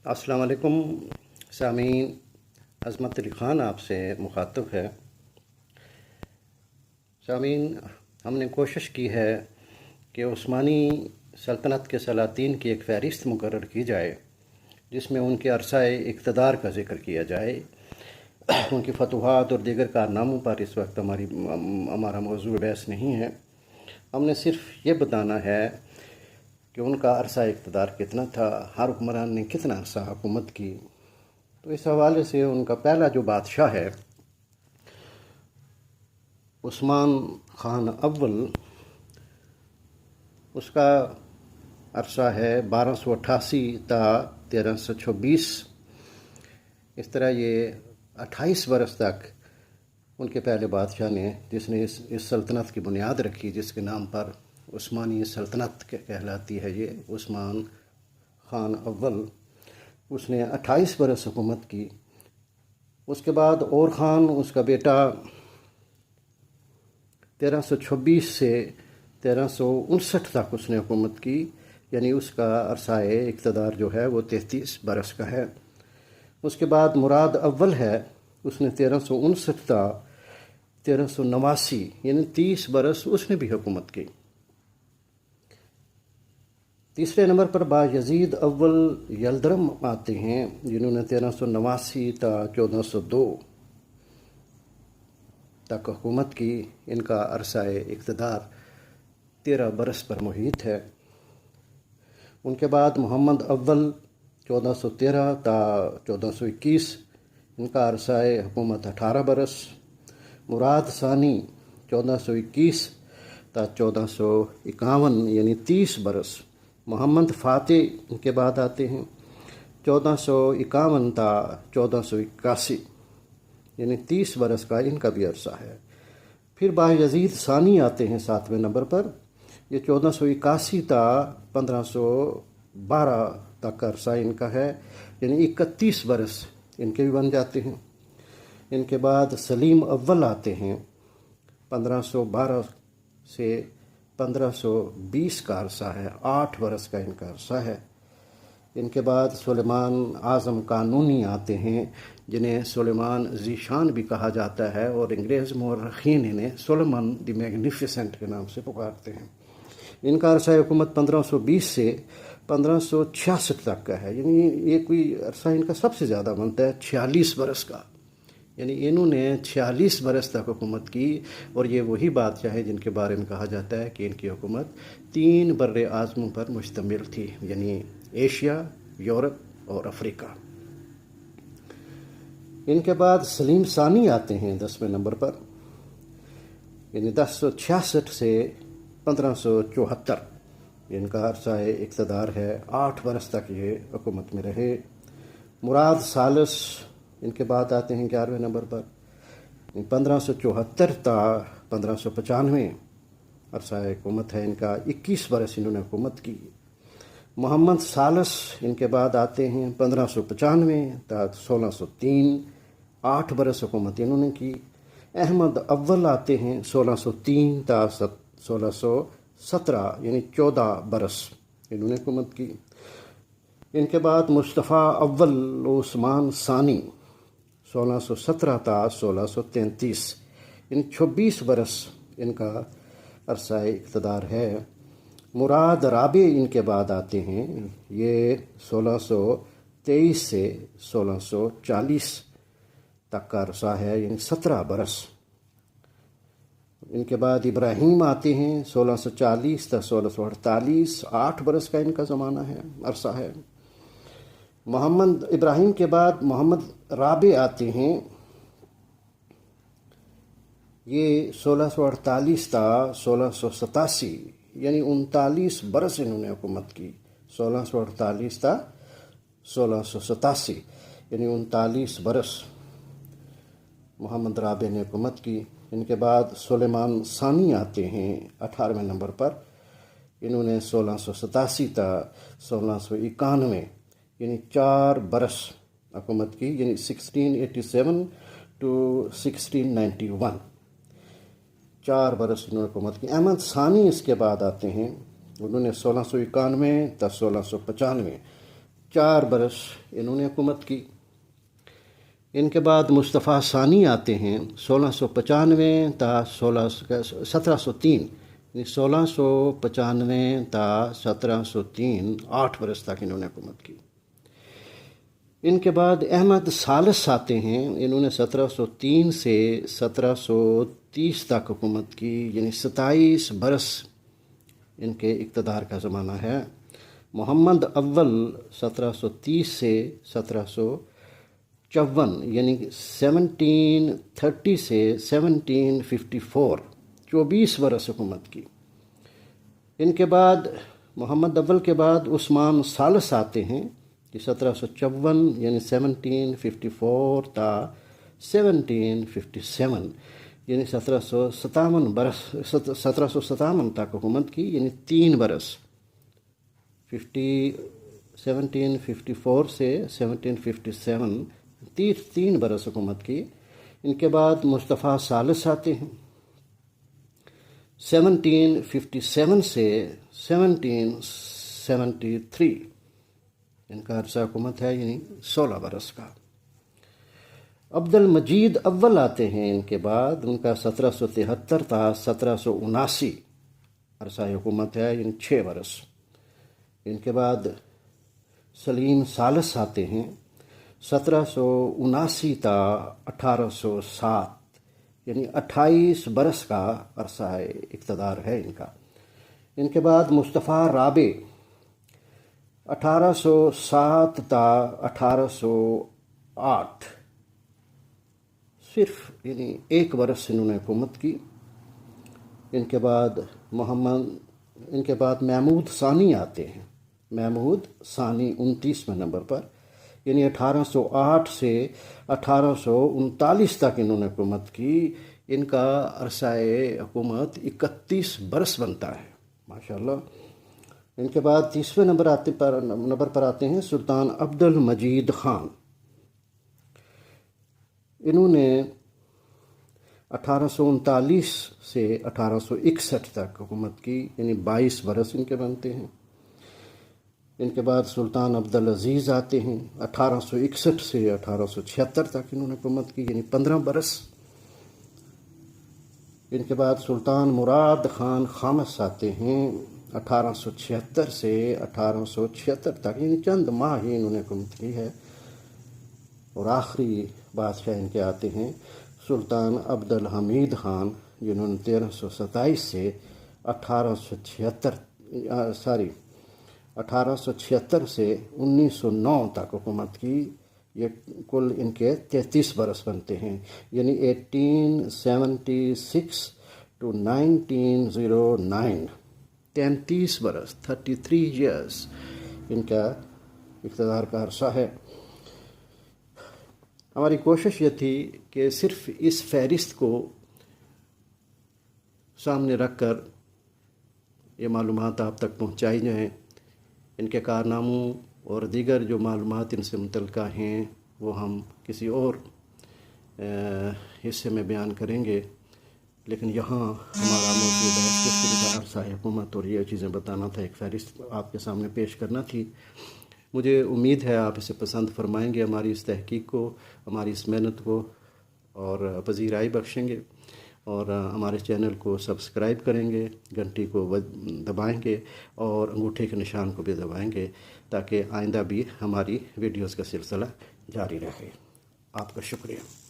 السلام علیکم سامعین، عظمت علی خان آپ سے مخاطب ہے۔ سامعین، ہم نے کوشش کی ہے کہ عثمانی سلطنت کے سلاطین کی ایک فہرست مقرر کی جائے جس میں ان کے عرصۂ اقتدار کا ذکر کیا جائے، ان کی فتوحات اور دیگر کارناموں پر اس وقت ہمارا موضوع بحث نہیں ہے۔ ہم نے صرف یہ بتانا ہے کہ ان کا عرصہ اقتدار کتنا تھا، ہر حکمران نے کتنا عرصہ حکومت کی۔ تو اس حوالے سے ان کا پہلا جو بادشاہ ہے عثمان خان اول، اس کا عرصہ ہے 1288 تا 1326۔ اس طرح یہ 28 برس تک ان کے پہلے بادشاہ نے، جس نے اس سلطنت کی بنیاد رکھی، جس کے نام پر عثمانی سلطنت کہلاتی ہے، یہ عثمان خان اول، اس نے 28 برس حکومت کی۔ اس کے بعد اور خان، اس کا بیٹا، 1326 سے 1359 تک اس نے حکومت کی، یعنی اس کا عرصہ اقتدار جو ہے وہ 33 برس کا ہے۔ اس کے بعد مراد اول ہے، اس نے 1359 تا 1389 یعنی 30 برس اس نے بھی حکومت کی۔ تیسرے نمبر پر بایزید اول یلدرم آتے ہیں، جنہوں نے 1389 تا 1402 تک حکومت کی۔ ان کا عرصہ اقتدار 13 برس پر محیط ہے۔ ان کے بعد محمد اول 1413 تا 1421، ان کا عرصہ حکومت 18 برس۔ مراد ثانی 1421 تا 1451 یعنی 30 برس۔ محمد فاتح ان کے بعد آتے ہیں، 1451 تا 1481 یعنی 30 برس کا ان کا بھی عرصہ ہے۔ پھر بایزید ثانی آتے ہیں 7ویں نمبر پر، یہ 1481 تا 1512 تک کا عرصہ ان کا ہے، یعنی 31 برس ان کے بھی بن جاتے ہیں۔ ان کے بعد سلیم اول آتے ہیں، 1512 سے 1520 کا عرصہ ہے، 8 برس کا ان کا عرصہ ہے۔ ان کے بعد سلیمان اعظم قانونی آتے ہیں، جنہیں سلیمان ذی شان بھی کہا جاتا ہے، اور انگریز مورخین انہیں سلیمان دی میگنیفیسنٹ کے نام سے پکارتے ہیں۔ ان کا عرصہ حکومت 1520 سے 1566 تک کا ہے، یعنی یہ کوئی عرصہ ان کا سب سے زیادہ بنتا ہے، 46 برس کا، یعنی انہوں نے 46 برس تک حکومت کی۔ اور یہ وہی بادشاہ ہیں جن کے بارے میں کہا جاتا ہے کہ ان کی حکومت 3 بر اعظموں پر مشتمل تھی، یعنی ایشیا، یورپ اور افریقہ۔ ان کے بعد سلیم ثانی آتے ہیں 10ویں نمبر پر، یعنی 1066 سے 1574 ان کا عرصہ اقتدار ہے، 8 برس تک یہ حکومت میں رہے۔ مراد ثالث ان کے بعد آتے ہیں 11ویں نمبر پر، 1574 تا 1595 عرصہ حکومت ہے ان کا، 21 برس انہوں نے حکومت کی۔ محمد ثالث ان کے بعد آتے ہیں 1595 تا 1603، 8 برس حکومت انہوں نے کی۔ احمد اول آتے ہیں 1603 تا 1617 یعنی 14 برس انہوں نے حکومت کی۔ ان کے بعد مصطفیٰ اول عثمان ثانی 1617 تا 1633 یعنی 26 برس ان کا عرصہ اقتدار ہے۔ مراد رابع ان کے بعد آتے ہیں، یہ 1623 سے 1640 تک کا عرصہ ہے، یعنی 17 برس۔ ان کے بعد ابراہیم آتے ہیں 1640 تا 1648، 8 برس کا ان کا زمانہ ہے، عرصہ ہے۔ محمد ابراہیم کے بعد محمد رابع آتے ہیں، یہ 1648 تا 1687 یعنی 39 برس انہوں نے حکومت کی، 1648 تا 1687 یعنی 39 برس محمد رابع نے حکومت کی۔ ان کے بعد سلیمان ثانی آتے ہیں 18ویں نمبر پر، انہوں نے 1687 تا 1691 یعنی 4 برس حکومت کی، یعنی 1687 ٹو 1691، 4 برس انہوں نے حکومت کی۔ احمد ثانی اس کے بعد آتے ہیں، انہوں نے 1691 تا 1695 4 برس انہوں نے حکومت کی۔ ان کے بعد مصطفیٰ ثانی آتے ہیں 1695 تا 1703، یعنی 1695 تا 1703، 8 برس تک انہوں نے حکومت کی۔ ان کے بعد احمد ثالث آتے ہیں، انہوں نے 1703 سے 1730 تک حکومت کی، یعنی 27 برس ان کے اقتدار کا زمانہ ہے۔ محمد اول 1730 سے 1754، یعنی 1730 سے 1754، 24 برس حکومت کی۔ ان کے بعد محمد اول کے بعد عثمان ثالث آتے ہیں، 1754، یعنی 1754 تا 1757، یعنی 1757 تک حکومت کی، یعنی 3 برس، 1754 سے 1757، 3 برس حکومت کی۔ ان کے بعد مصطفیٰ ثالث آتے ہیں 1757 سے 1773، ان کا عرصہ حکومت ہے، یعنی 16 برس کا۔ عبد المجید اول آتے ہیں ان کے بعد، ان کا 1773 تا 1779 عرصہ حکومت ہے، یعنی 6 برس۔ ان کے بعد سلیم ثالث آتے ہیں 1779 تا 1807، یعنی 28 برس کا عرصہ اقتدار ہے ان کا۔ ان کے بعد مصطفیٰ رابع 1807 تا 1808، صرف یعنی 1 برس انہوں نے حکومت کی۔ ان کے بعد محمود ثانی آتے ہیں، محمود ثانی 29ویں نمبر پر، یعنی 1808 سے 1839 تک انہوں نے حکومت کی۔ ان کا عرصہ حکومت 31 برس بنتا ہے، ماشاءاللہ۔ ان کے بعد 30ویں نمبر پر آتے ہیں سلطان عبد المجید خان۔ انہوں نے 1839 سے 1861 تک حکومت کی، یعنی 22 برس ان کے بنتے ہیں۔ ان کے بعد سلطان عبدالعزیز آتے ہیں 1861 سے 1876 تک انہوں نے حکومت کی، یعنی 15 برس۔ ان کے بعد سلطان مراد خان خامس آتے ہیں 1876 سے 1876 تک، یعنی چند ماہ ہی انہوں نے حکومت کی ہے۔ اور آخری بادشاہ ان کے آتے ہیں سلطان عبد الحمید خان، جنہوں نے 1327 سے 1876 سے 1909 تک حکومت کی۔ یہ کل ان کے 33 برس بنتے ہیں، یعنی 1876 to 1909، 33 برس، 33 ایئرس ان کا اقتدار کا عرصہ ہے۔ ہماری کوشش یہ تھی کہ صرف اس فہرست کو سامنے رکھ کر یہ معلومات آپ تک پہنچائی جائیں۔ ان کے کارناموں اور دیگر جو معلومات ان سے متعلقہ ہیں وہ ہم کسی اور حصے میں بیان کریں گے، لیکن یہاں ہمارا موضوع ہے صرف ان کا عرصہ حکومت اور یہ چیزیں بتانا تھا، ایک فہرست آپ کے سامنے پیش کرنا تھی۔ مجھے امید ہے آپ اسے پسند فرمائیں گے، ہماری اس تحقیق کو، ہماری اس محنت کو، اور پذیرائی بخشیں گے، اور ہمارے چینل کو سبسکرائب کریں گے، گھنٹی کو دبائیں گے، اور انگوٹھے کے نشان کو بھی دبائیں گے، تاکہ آئندہ بھی ہماری ویڈیوز کا سلسلہ جاری رہے۔ آپ کا شکریہ۔